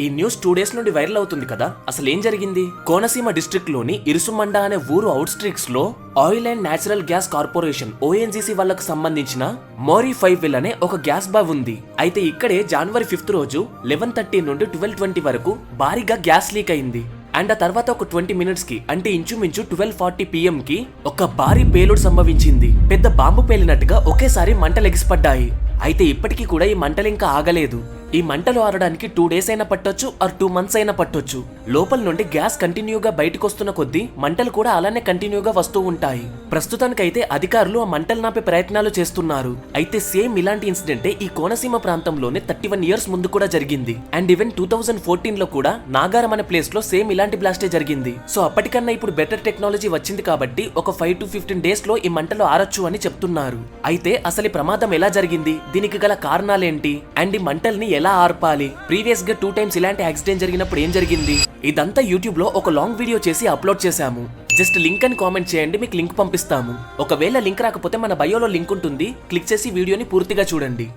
ఈ news 2 days నుండి viral అవుతుంది కదా. అసలు ఏం జరిగింది? కోనసీమ డిస్ట్రిక్ట్ లోని ఇరుసుమండ అనే ఊరు అవుట్స్ట్రిక్స్ లో oil and natural gas corporation ONGC వాళ్ళకు సంబంధించిన మోరీ 5 వెల్ అనే ఒక గ్యాస్ బావ్ ఉంది. అయితే ఇక్కడే January 5th రోజు 11:30 నుండి 12:20 వరకు భారీగా గ్యాస్ లీక్ అయింది. అండ్ ఆ తర్వాత ఒక 20 minutes కి అంటే ఇంచుమించు 12:40 PM కి ఒక భారీ పేలుడు సంభవించింది. పెద్ద బాంబు పేలినట్టుగా ఒకేసారి మంటలు ఎగిసిపడ్డాయి. అయితే ఇప్పటికీ కూడా ఈ మంటలు ఇంకా ఆగలేదు. ఈ మంటలు ఆరడానికి 2 days అయినా పట్టొచ్చు ఆర్ 2 months అయినా పట్టొచ్చు. లోపల నుండి గ్యాస్ కంటిన్యూగా బయటకు వస్తున్న కొద్దీ మంటలు కూడా అలానే కంటిన్యూగా వస్తూ ఉంటాయి. ప్రస్తుతానికైతే అధికారులు ఆ మంటలు నాపే ప్రయత్నాలు చేస్తున్నారు. అయితే సేమ్ ఇలాంటి ఇన్సిడెంటే ఈ కోనసీమ ప్రాంతంలోనే 31 years ముందు కూడా జరిగింది. అండ్ ఈవెన్ 2014 లో కూడా నాగారం అనే ప్లేస్ లో సేమ్ ఇలాంటి బ్లాస్టే జరిగింది. సో అప్పటికన్నా ఇప్పుడు బెటర్ టెక్నాలజీ వచ్చింది కాబట్టి ఒక 5 to 15 days లో ఈ మంటలు ఆరొచ్చు అని చెప్తున్నారు. అయితే అసలు ఈ ప్రమాదం ఎలా జరిగింది, దీనికి గల కారణాలేంటి, అండ్ ఈ మంటల్ని ఎలా ఆర్పాలి, ప్రీవియస్ గా 2 times ఇలాంటి యాక్సిడెంట్ జరిగినప్పుడు ఏం జరిగింది, ఇదంతా యూట్యూబ్ లో ఒక లాంగ్ వీడియో చేసి అప్లోడ్ చేశాము. జస్ట్ లింక్ అని కామెంట్ చేయండి, మీకు లింక్ పంపిస్తాము. ఒకవేళ లింక్ రాకపోతే మన బయోలో లింక్ ఉంటుంది, క్లిక్ చేసి వీడియోని పూర్తిగా చూడండి.